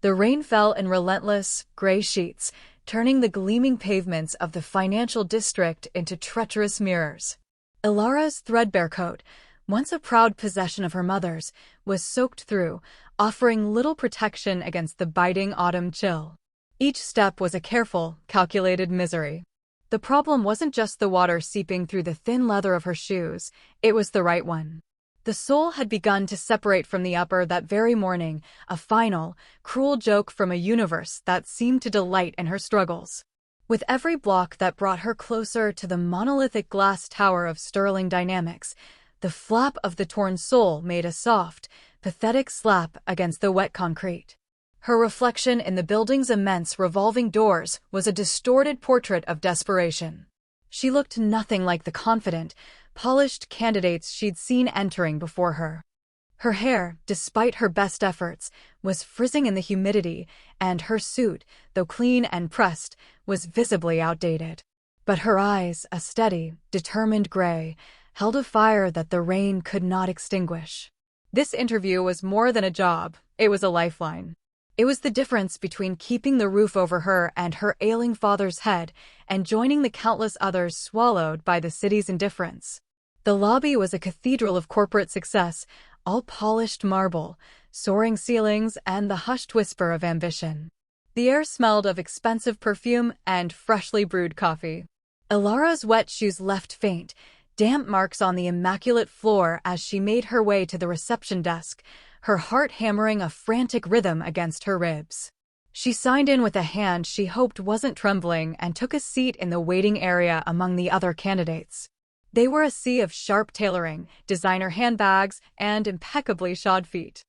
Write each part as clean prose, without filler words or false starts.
The rain fell in relentless, gray sheets, turning the gleaming pavements of the financial district into treacherous mirrors. Ilara's threadbare coat, once a proud possession of her mother's, was soaked through, offering little protection against the biting autumn chill. Each step was a careful, calculated misery. The problem wasn't just the water seeping through the thin leather of her shoes, it was the right one. The sole had begun to separate from the upper that very morning, a final, cruel joke from a universe that seemed to delight in her struggles. With every block that brought her closer to the monolithic glass tower of Sterling Dynamics, the flap of the torn sole made a soft, pathetic slap against the wet concrete. Her reflection in the building's immense revolving doors was a distorted portrait of desperation. She looked nothing like the confident, polished candidates she'd seen entering before her. Her hair, despite her best efforts, was frizzing in the humidity, and her suit, though clean and pressed, was visibly outdated. But her eyes, a steady, determined gray, held a fire that the rain could not extinguish. This interview was more than a job, it was a lifeline. It was the difference between keeping the roof over her and her ailing father's head and joining the countless others swallowed by the city's indifference. The lobby was a cathedral of corporate success, all polished marble, soaring ceilings, and the hushed whisper of ambition. The air smelled of expensive perfume and freshly brewed coffee. Ilara's wet shoes left faint, damp marks on the immaculate floor as she made her way to the reception desk, her heart hammering a frantic rhythm against her ribs. She signed in with a hand she hoped wasn't trembling and took a seat in the waiting area among the other candidates. They were a sea of sharp tailoring, designer handbags, and impeccably shod feet.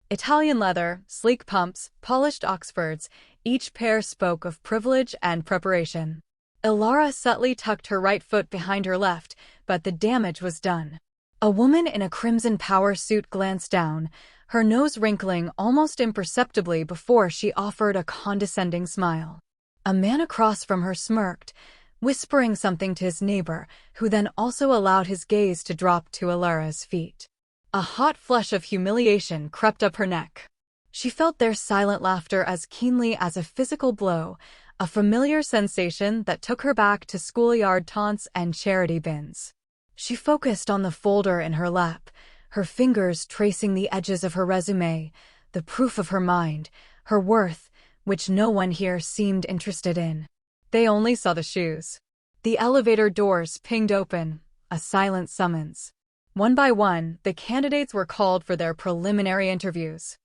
Italian leather, sleek pumps, polished Oxfords, each pair spoke of privilege and preparation. Ilara subtly tucked her right foot behind her left, but the damage was done. A woman in a crimson power suit glanced down, her nose wrinkling almost imperceptibly before she offered a condescending smile. A man across from her smirked, whispering something to his neighbor, who then also allowed his gaze to drop to Ilara's feet. A hot flush of humiliation crept up her neck. She felt their silent laughter as keenly as a physical blow, a familiar sensation that took her back to schoolyard taunts and charity bins. She focused on the folder in her lap, her fingers tracing the edges of her resume, the proof of her mind, her worth, which no one here seemed interested in. They only saw the shoes. The elevator doors pinged open, a silent summons. One by one, the candidates were called for their preliminary interviews.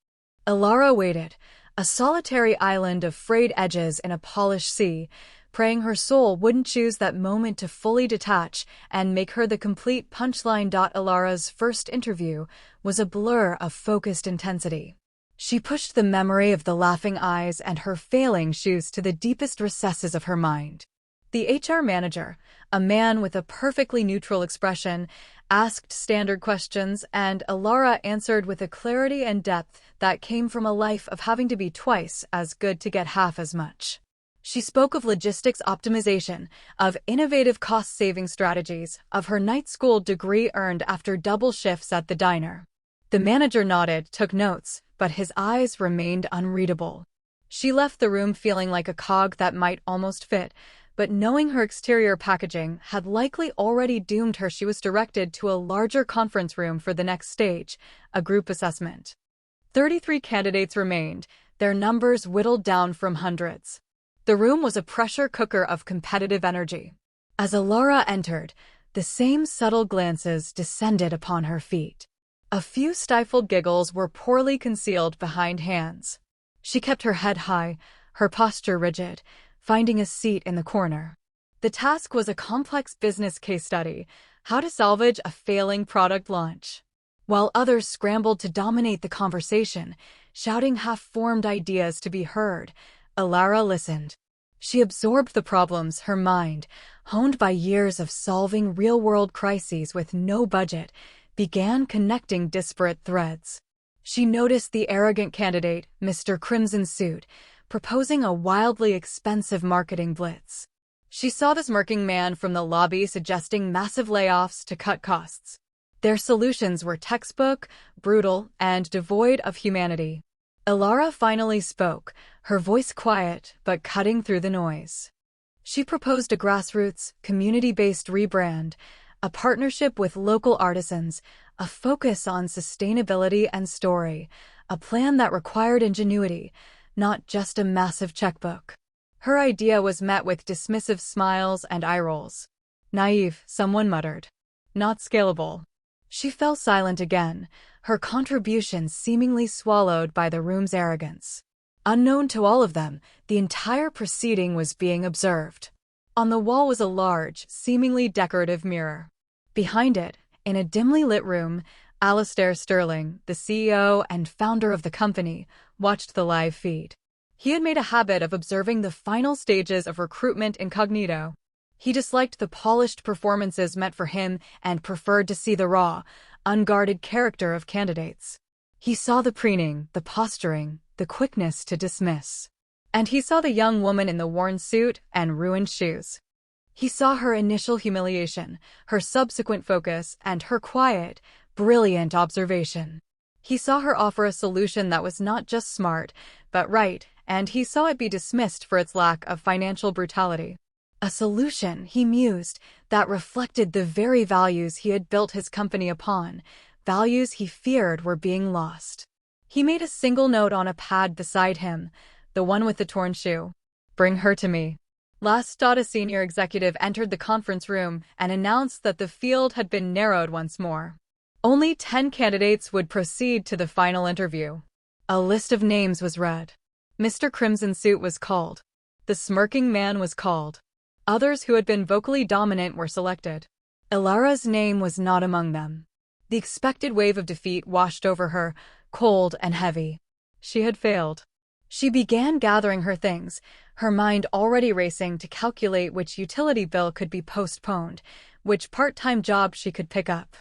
Ilara waited, a solitary island of frayed edges in a polished sea, praying her soul wouldn't choose that moment to fully detach and make her the complete punchline. Ilara's first interview was a blur of focused intensity. She pushed the memory of the laughing eyes and her failing shoes to the deepest recesses of her mind. The HR manager, a man with a perfectly neutral expression, asked standard questions, and Ilara answered with a clarity and depth that came from a life of having to be twice as good to get half as much. She spoke of logistics optimization, of innovative cost-saving strategies, of her night school degree earned after double shifts at the diner. The manager nodded, took notes, but his eyes remained unreadable. She left the room feeling like a cog that might almost fit, but knowing her exterior packaging had likely already doomed her. She was directed to a larger conference room for the next stage, a group assessment. 33 candidates remained, their numbers whittled down from hundreds. The room was a pressure cooker of competitive energy. As Ilara entered, the same subtle glances descended upon her feet. A few stifled giggles were poorly concealed behind hands. She kept her head high, her posture rigid, finding a seat in the corner. The task was a complex business case study, how to salvage a failing product launch. While others scrambled to dominate the conversation, shouting half-formed ideas to be heard, Ilara listened. She absorbed the problems her mind, honed by years of solving real-world crises with no budget, began connecting disparate threads. She noticed the arrogant candidate, Mr. Crimson Suit, proposing a wildly expensive marketing blitz. She saw the smirking man from the lobby suggesting massive layoffs to cut costs. Their solutions were textbook, brutal, and devoid of humanity. Ilara finally spoke, her voice quiet but cutting through the noise. She proposed a grassroots, community-based rebrand, a partnership with local artisans, a focus on sustainability and story, a plan that required ingenuity, not just a massive checkbook. Her idea was met with dismissive smiles and eye rolls. Naive, someone muttered. Not scalable. She fell silent again, her contribution seemingly swallowed by the room's arrogance. Unknown to all of them, the entire proceeding was being observed. On the wall was a large, seemingly decorative mirror. Behind it, in a dimly lit room, Alastair Sterling, the CEO and founder of the company, watched the live feed. He had made a habit of observing the final stages of recruitment incognito. He disliked the polished performances meant for him and preferred to see the raw, unguarded character of candidates. He saw the preening, the posturing, the quickness to dismiss. And he saw the young woman in the worn suit and ruined shoes. He saw her initial humiliation, her subsequent focus, and her quiet, brilliant observation. He saw her offer a solution that was not just smart, but right, and he saw it be dismissed for its lack of financial brutality. A solution, he mused, that reflected the very values he had built his company upon, values he feared were being lost. He made a single note on a pad beside him, the one with the torn shoe. Bring her to me. Last a senior executive entered the conference room and announced that the field had been narrowed once more. Only 10 candidates would proceed to the final interview. A list of names was read. Mr. Crimson Suit was called. The smirking man was called. Others who had been vocally dominant were selected. Ilara's name was not among them. The expected wave of defeat washed over her, cold and heavy. She had failed. She began gathering her things, her mind already racing to calculate which utility bill could be postponed, which part-time job she could pick up.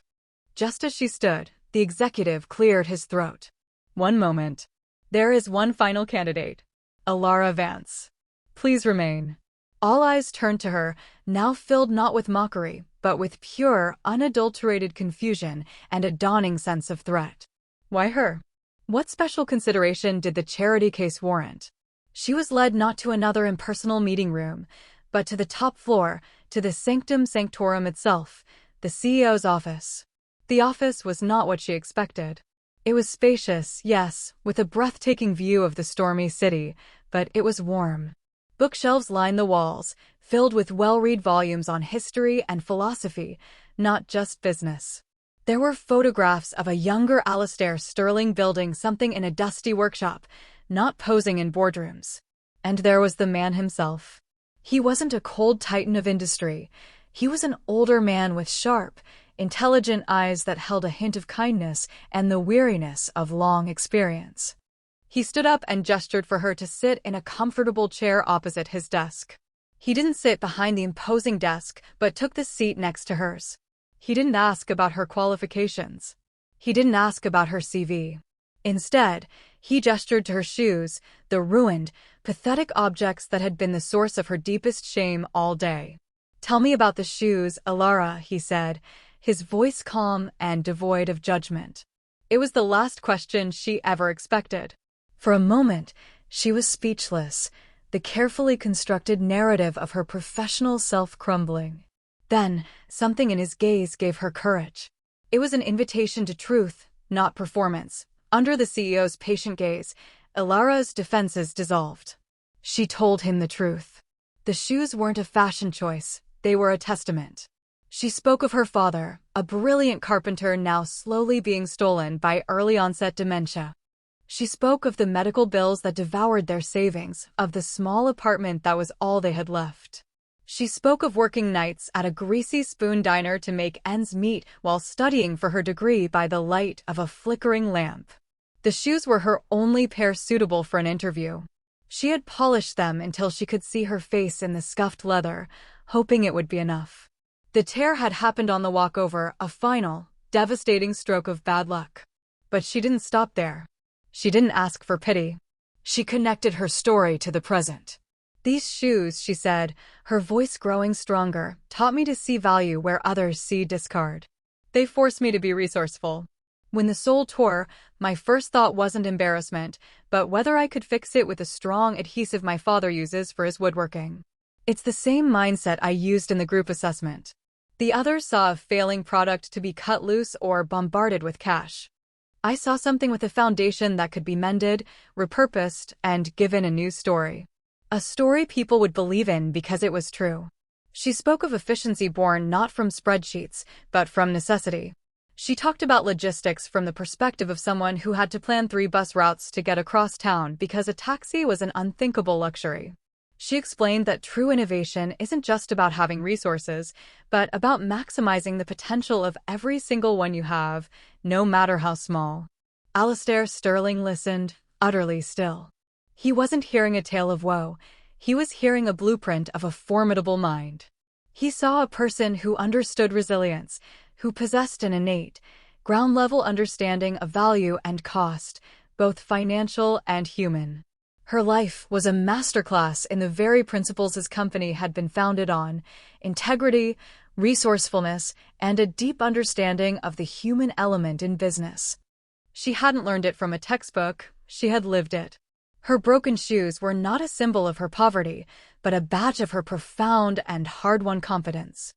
Just as she stood, the executive cleared his throat. One moment. There is one final candidate. Ilara Vance. Please remain. All eyes turned to her, now filled not with mockery, but with pure, unadulterated confusion and a dawning sense of threat. Why her? What special consideration did the charity case warrant? She was led not to another impersonal meeting room, but to the top floor, to the sanctum sanctorum itself, the CEO's office. The office was not what she expected. It was spacious, yes, with a breathtaking view of the stormy city, but it was warm. Bookshelves lined the walls, filled with well-read volumes on history and philosophy, not just business. There were photographs of a younger Alastair Sterling building something in a dusty workshop, not posing in boardrooms. And there was the man himself. He wasn't a cold titan of industry. He was an older man with sharp, intelligent eyes that held a hint of kindness and the weariness of long experience. He stood up and gestured for her to sit in a comfortable chair opposite his desk. He didn't sit behind the imposing desk, but took the seat next to hers. He didn't ask about her qualifications. He didn't ask about her CV. Instead, he gestured to her shoes, the ruined, pathetic objects that had been the source of her deepest shame all day. Tell me about the shoes, Ilara, he said, his voice calm and devoid of judgment. It was the last question she ever expected. For a moment, she was speechless, the carefully constructed narrative of her professional self crumbling. Then, something in his gaze gave her courage. It was an invitation to truth, not performance. Under the CEO's patient gaze, Ilara's defenses dissolved. She told him the truth. The shoes weren't a fashion choice, they were a testament. She spoke of her father, a brilliant carpenter now slowly being stolen by early-onset dementia. She spoke of the medical bills that devoured their savings, of the small apartment that was all they had left. She spoke of working nights at a greasy spoon diner to make ends meet while studying for her degree by the light of a flickering lamp. The shoes were her only pair suitable for an interview. She had polished them until she could see her face in the scuffed leather, hoping it would be enough. The tear had happened on the walkover, a final, devastating stroke of bad luck. But she didn't stop there. She didn't ask for pity. She connected her story to the present. These shoes, she said, her voice growing stronger, taught me to see value where others see discard. They forced me to be resourceful. When the sole tore, my first thought wasn't embarrassment, but whether I could fix it with the strong adhesive my father uses for his woodworking. It's the same mindset I used in the group assessment. The others saw a failing product to be cut loose or bombarded with cash. I saw something with a foundation that could be mended, repurposed, and given a new story. A story people would believe in because it was true. She spoke of efficiency born not from spreadsheets, but from necessity. She talked about logistics from the perspective of someone who had to plan 3 bus routes to get across town because a taxi was an unthinkable luxury. She explained that true innovation isn't just about having resources, but about maximizing the potential of every single one you have, no matter how small. Alistair Sterling listened, utterly still. He wasn't hearing a tale of woe. He was hearing a blueprint of a formidable mind. He saw a person who understood resilience, who possessed an innate, ground-level understanding of value and cost, both financial and human. Her life was a masterclass in the very principles his company had been founded on: integrity, resourcefulness, and a deep understanding of the human element in business. She hadn't learned it from a textbook, she had lived it. Her broken shoes were not a symbol of her poverty, but a badge of her profound and hard-won confidence.